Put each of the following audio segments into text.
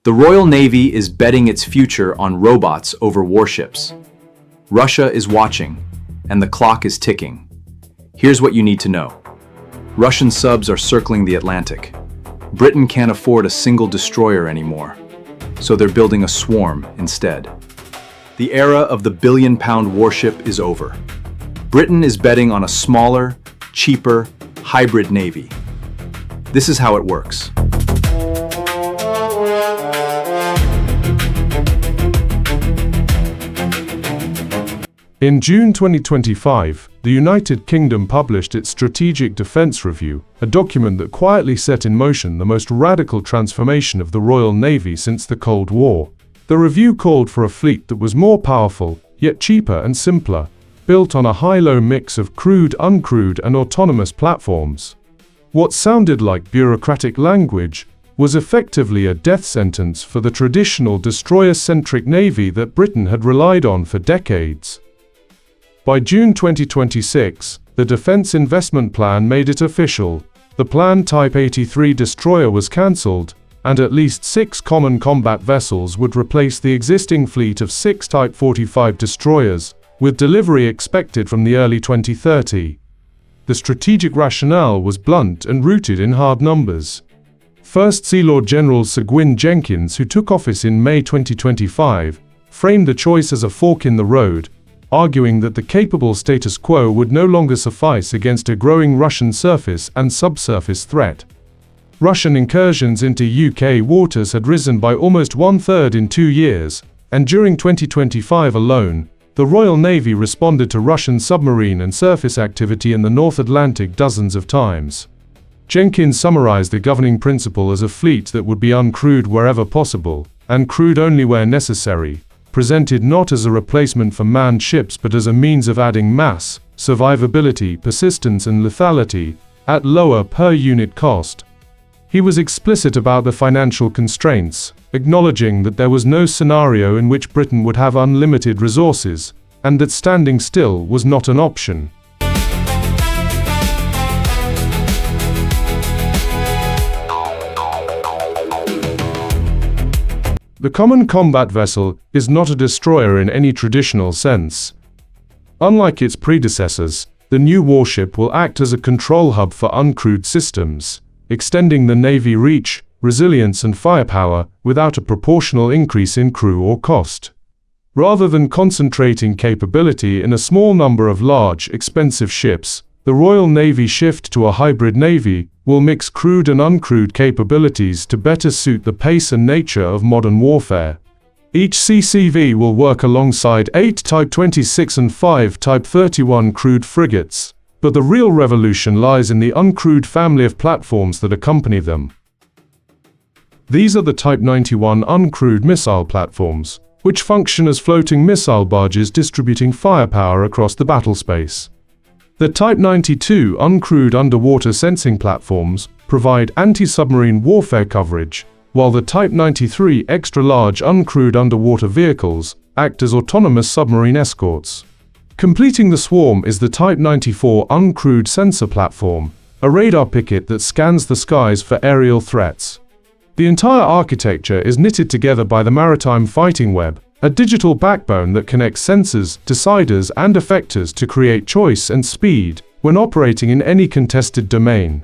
The Royal Navy is betting its future on robots over warships. Russia is watching, and the clock is ticking. Here's what you need to know. Russian subs are circling the Atlantic. Britain can't afford a single destroyer anymore, so they're building a swarm instead. The era of the billion-pound warship is over. Britain is betting on a smaller, cheaper, hybrid navy. This is how it works. In June 2025, the United Kingdom published its Strategic Defence Review, a document that quietly set in motion the most radical transformation of the Royal Navy since the Cold War. The review called for a fleet that was more powerful, yet cheaper and simpler, built on a high-low mix of crewed, uncrewed, and autonomous platforms. What sounded like bureaucratic language was effectively a death sentence for the traditional destroyer-centric navy that Britain had relied on for decades. By June 2026, the Defence Investment Plan made it official. The planned Type 83 destroyer was cancelled, and at least 6 common combat vessels would replace the existing fleet of 6 Type 45 destroyers, with delivery expected from the early 2030s. The strategic rationale was blunt and rooted in hard numbers. First Sea Lord General Sir Gwyn Jenkins, who took office in May 2025, framed the choice as a fork in the road, arguing that the capable status quo would no longer suffice against a growing Russian surface and subsurface threat. Russian incursions into UK waters had risen by almost 1/3 in 2 years, and during 2025 alone, the Royal Navy responded to Russian submarine and surface activity in the North Atlantic dozens of times. Jenkins summarized the governing principle as a fleet that would be uncrewed wherever possible, and crewed only where necessary, presented not as a replacement for manned ships but as a means of adding mass, survivability, persistence and lethality, at lower per-unit cost. He was explicit about the financial constraints, acknowledging that there was no scenario in which Britain would have unlimited resources, and that standing still was not an option. The Common Combat Vessel is not a destroyer in any traditional sense. Unlike its predecessors, the new warship will act as a control hub for uncrewed systems, extending the Navy reach, resilience and firepower without a proportional increase in crew or cost. Rather than concentrating capability in a small number of large, expensive ships, the Royal Navy shift to a hybrid navy will mix crewed and uncrewed capabilities to better suit the pace and nature of modern warfare. Each CCV will work alongside 8 Type 26 and 5 Type 31 crewed frigates, but the real revolution lies in the uncrewed family of platforms that accompany them. These are the Type 91 uncrewed missile platforms, which function as floating missile barges distributing firepower across the battlespace. The Type 92 uncrewed underwater sensing platforms provide anti-submarine warfare coverage, while the Type 93 extra-large uncrewed underwater vehicles act as autonomous submarine escorts. Completing the swarm is the Type 94 uncrewed sensor platform, a radar picket that scans the skies for aerial threats. The entire architecture is knitted together by the Maritime fighting web, a digital backbone that connects sensors, deciders, and effectors to create choice and speed when operating in any contested domain.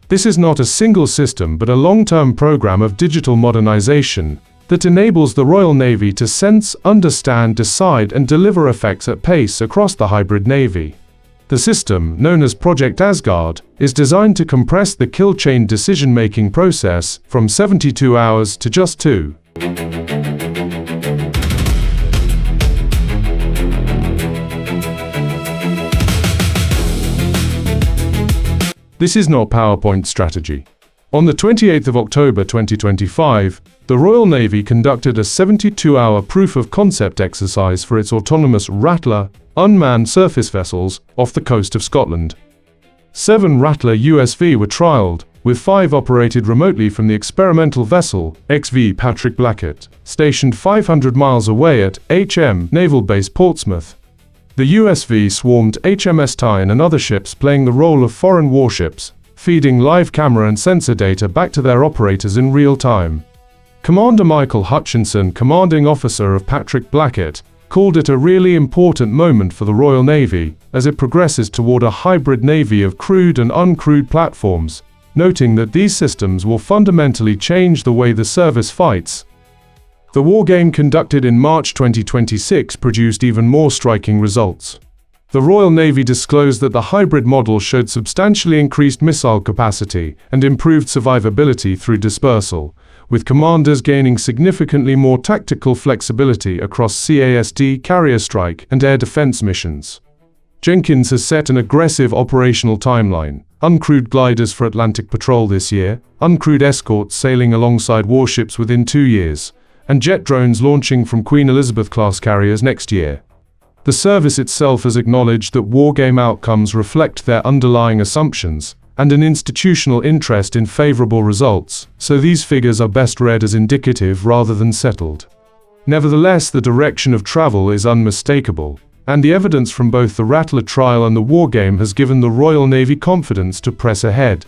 This is not a single system but a long-term program of digital modernization that enables the Royal Navy to sense, understand, decide, and deliver effects at pace across the hybrid navy. The system, known as Project Asgard, is designed to compress the kill chain decision-making process from 72 hours to just 2. This is not PowerPoint strategy. On the 28th of October 2025, the Royal Navy conducted a 72-hour proof-of-concept exercise for its autonomous Rattler, unmanned surface vessels off the coast of Scotland. 7 Rattler USV were trialled, with 5 operated remotely from the experimental vessel, XV Patrick Blackett, stationed 500 miles away at HM Naval Base Portsmouth. The USV swarmed HMS Tyne and other ships playing the role of foreign warships, feeding live camera and sensor data back to their operators in real time. Commander Michael Hutchinson, commanding officer of Patrick Blackett, called it a really important moment for the Royal Navy as it progresses toward a hybrid navy of crewed and uncrewed platforms, noting that these systems will fundamentally change the way the service fights. The Wargame conducted in March 2026 produced even more striking results. The Royal Navy disclosed that the hybrid model showed substantially increased missile capacity and improved survivability through dispersal, with commanders gaining significantly more tactical flexibility across CASD, carrier strike, and air defense missions. Jenkins has set an aggressive operational timeline: uncrewed gliders for Atlantic patrol this year, uncrewed escorts sailing alongside warships within 2 years, and jet drones launching from Queen Elizabeth-class carriers next year. The service itself has acknowledged that Wargame outcomes reflect their underlying assumptions and an institutional interest in favorable results, so these figures are best read as indicative rather than settled. Nevertheless, the direction of travel is unmistakable, and the evidence from both the Rattler trial and the Wargame has given the Royal Navy confidence to press ahead.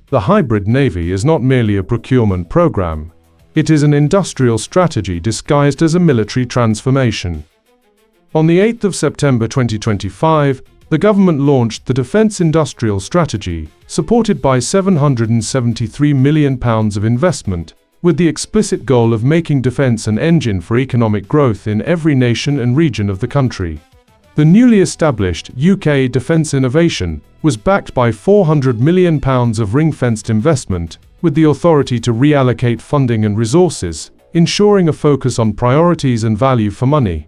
The hybrid navy is not merely a procurement program. It is an industrial strategy disguised as a military transformation. On the 8th of September 2025, the government launched the Defence Industrial Strategy, supported by £773 million of investment, with the explicit goal of making defence an engine for economic growth in every nation and region of the country. The newly established UK Defence Innovation was backed by £400 million of ring-fenced investment, with the authority to reallocate funding and resources, ensuring a focus on priorities and value for money.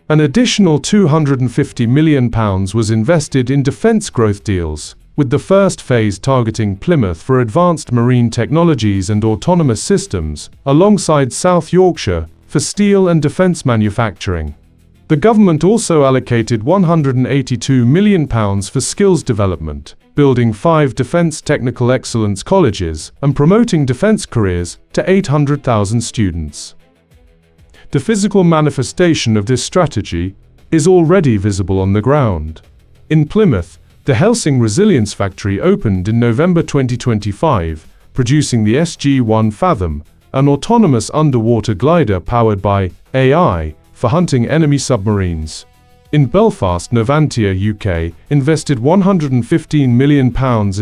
An additional £250 million was invested in defence growth deals, with the first phase targeting Plymouth for advanced marine technologies and autonomous systems, alongside South Yorkshire for steel and defence manufacturing. The government also allocated £182 million for skills development, building 5 defence technical excellence colleges and promoting defence careers to 800,000 students. The physical manifestation of this strategy is already visible on the ground. In Plymouth, the Helsing Resilience Factory opened in November 2025, producing the SG-1 Fathom, an autonomous underwater glider powered by AI for hunting enemy submarines. In Belfast, Novantia UK invested £115 million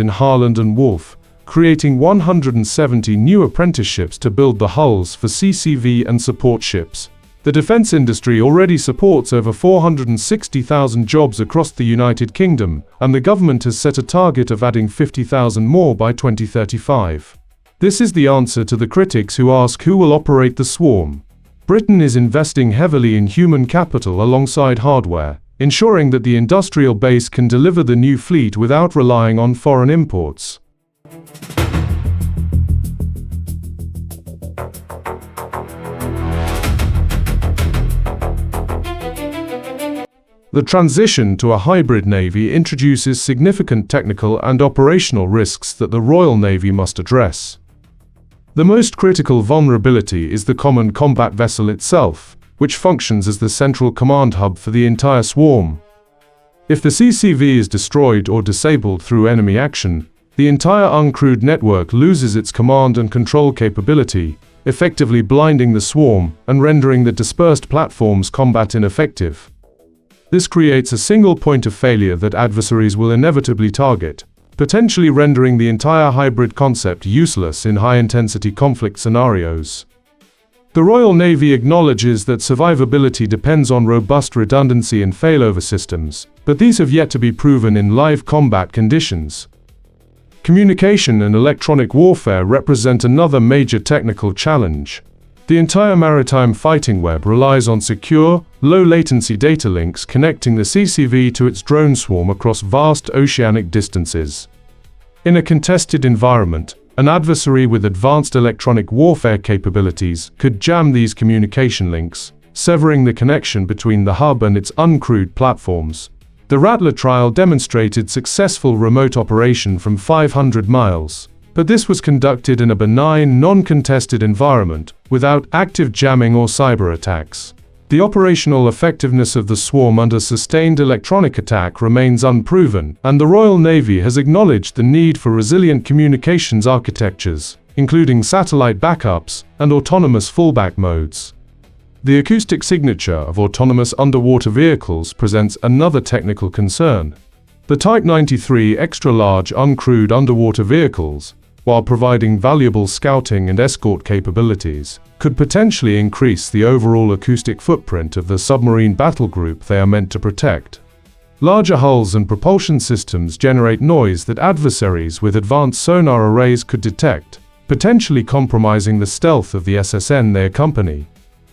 in Harland and Wolff, creating 170 new apprenticeships to build the hulls for CCV and support ships. The defence industry already supports over 460,000 jobs across the United Kingdom, and the government has set a target of adding 50,000 more by 2035. This is the answer to the critics who ask who will operate the swarm. Britain is investing heavily in human capital alongside hardware, ensuring that the industrial base can deliver the new fleet without relying on foreign imports. The transition to a hybrid navy introduces significant technical and operational risks that the Royal Navy must address. The most critical vulnerability is the Common Combat Vessel itself, which functions as the central command hub for the entire swarm. If the CCV is destroyed or disabled through enemy action, the entire uncrewed network loses its command and control capability, effectively blinding the swarm and rendering the dispersed platform's combat ineffective. This creates a single point of failure that adversaries will inevitably target, potentially rendering the entire hybrid concept useless in high-intensity conflict scenarios. The Royal Navy acknowledges that survivability depends on robust redundancy and failover systems, but these have yet to be proven in live combat conditions. Communication and electronic warfare represent another major technical challenge. The entire maritime fighting web relies on secure, low-latency data links connecting the CCV to its drone swarm across vast oceanic distances. In a contested environment, an adversary with advanced electronic warfare capabilities could jam these communication links, severing the connection between the hub and its uncrewed platforms. The Rattler trial demonstrated successful remote operation from 500 miles. But this was conducted in a benign, non-contested environment, without active jamming or cyber attacks. The operational effectiveness of the swarm under sustained electronic attack remains unproven, and the Royal Navy has acknowledged the need for resilient communications architectures, including satellite backups and autonomous fallback modes. The acoustic signature of autonomous underwater vehicles presents another technical concern. The Type 93 extra-large uncrewed underwater vehicles, while providing valuable scouting and escort capabilities, could potentially increase the overall acoustic footprint of the submarine battle group they are meant to protect. Larger hulls and propulsion systems generate noise that adversaries with advanced sonar arrays could detect, potentially compromising the stealth of the SSN they accompany.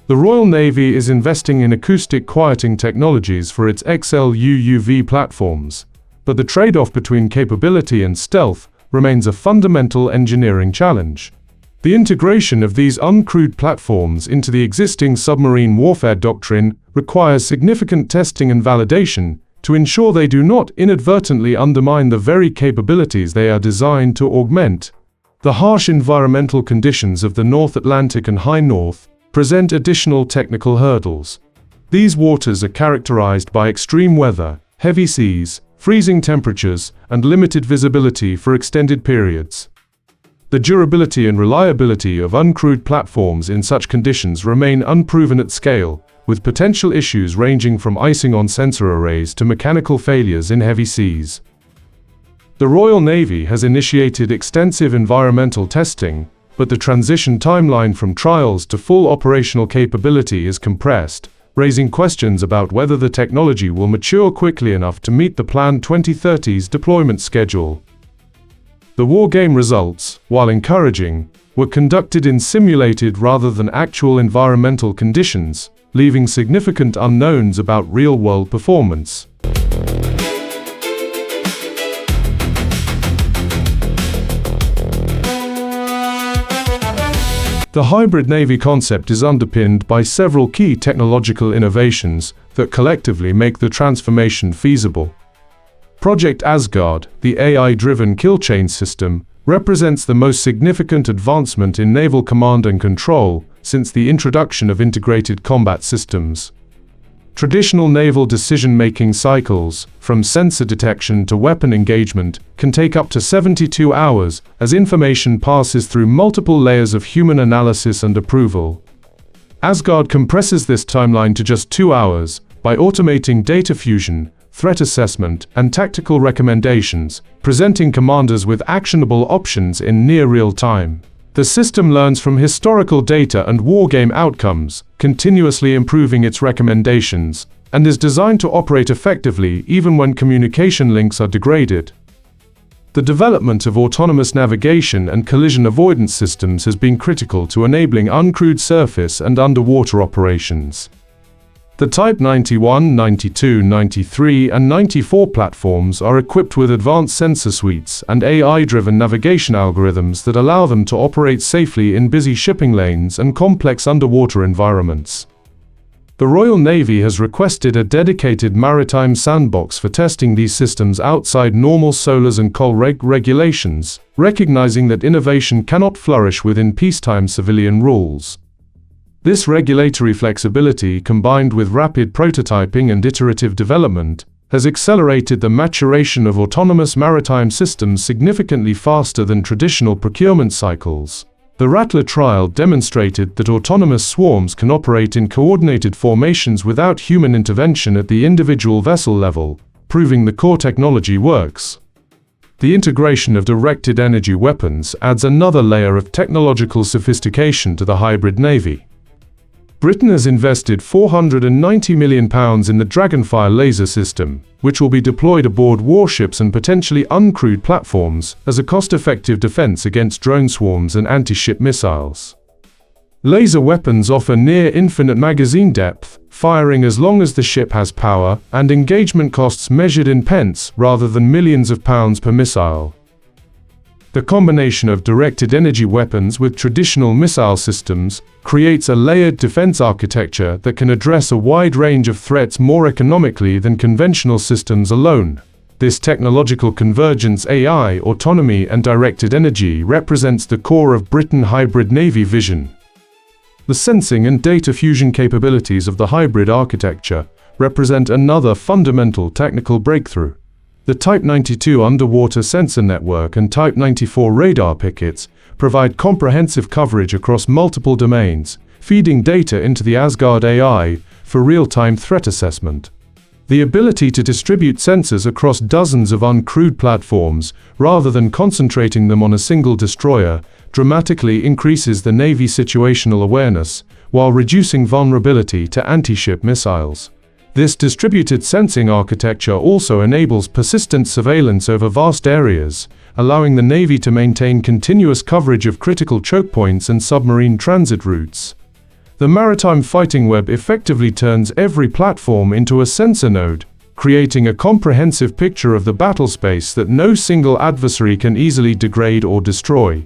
The Royal Navy is investing in acoustic quieting technologies for its XLUUV platforms, but the trade-off between capability and stealth remains a fundamental engineering challenge. The integration of these uncrewed platforms into the existing submarine warfare doctrine requires significant testing and validation to ensure they do not inadvertently undermine the very capabilities they are designed to augment. The harsh environmental conditions of the North Atlantic and High North present additional technical hurdles. These waters are characterized by extreme weather, heavy seas, freezing temperatures, and limited visibility for extended periods. The durability and reliability of uncrewed platforms in such conditions remain unproven at scale, with potential issues ranging from icing on sensor arrays to mechanical failures in heavy seas. The Royal Navy has initiated extensive environmental testing, but the transition timeline from trials to full operational capability is compressed, raising questions about whether the technology will mature quickly enough to meet the planned 2030s deployment schedule. The Wargame results, while encouraging, were conducted in simulated rather than actual environmental conditions, leaving significant unknowns about real-world performance. The hybrid Navy concept is underpinned by several key technological innovations that collectively make the transformation feasible. Project Asgard, the AI-driven kill chain system, represents the most significant advancement in naval command and control since the introduction of integrated combat systems. Traditional naval decision-making cycles, from sensor detection to weapon engagement, can take up to 72 hours as information passes through multiple layers of human analysis and approval. Asgard compresses this timeline to just 2 hours by automating data fusion, threat assessment, and tactical recommendations, presenting commanders with actionable options in near real time. The system learns from historical data and wargame outcomes, continuously improving its recommendations, and is designed to operate effectively even when communication links are degraded. The development of autonomous navigation and collision avoidance systems has been critical to enabling uncrewed surface and underwater operations. The Type 91, 92, 93, and 94 platforms are equipped with advanced sensor suites and AI-driven navigation algorithms that allow them to operate safely in busy shipping lanes and complex underwater environments. The Royal Navy has requested a dedicated maritime sandbox for testing these systems outside normal SOLAS and COL regulations, recognizing that innovation cannot flourish within peacetime civilian rules. This regulatory flexibility, combined with rapid prototyping and iterative development, has accelerated the maturation of autonomous maritime systems significantly faster than traditional procurement cycles. The Rattler trial demonstrated that autonomous swarms can operate in coordinated formations without human intervention at the individual vessel level, proving the core technology works. The integration of directed energy weapons adds another layer of technological sophistication to the hybrid Navy. Britain has invested £490 million in the Dragonfire laser system, which will be deployed aboard warships and potentially uncrewed platforms as a cost-effective defense against drone swarms and anti-ship missiles. Laser weapons offer near-infinite magazine depth, firing as long as the ship has power, and engagement costs measured in pence rather than millions of pounds per missile. The combination of directed energy weapons with traditional missile systems creates a layered defense architecture that can address a wide range of threats more economically than conventional systems alone. This technological convergence, AI, autonomy, and directed energy, represents the core of Britain's hybrid Navy vision. The sensing and data fusion capabilities of the hybrid architecture represent another fundamental technical breakthrough. The Type 92 underwater sensor network and Type 94 radar pickets provide comprehensive coverage across multiple domains, feeding data into the Asgard AI for real-time threat assessment. The ability to distribute sensors across dozens of uncrewed platforms, rather than concentrating them on a single destroyer, dramatically increases the Navy's situational awareness, while reducing vulnerability to anti-ship missiles. This distributed sensing architecture also enables persistent surveillance over vast areas, allowing the Navy to maintain continuous coverage of critical choke points and submarine transit routes. The maritime fighting web effectively turns every platform into a sensor node, creating a comprehensive picture of the battlespace that no single adversary can easily degrade or destroy.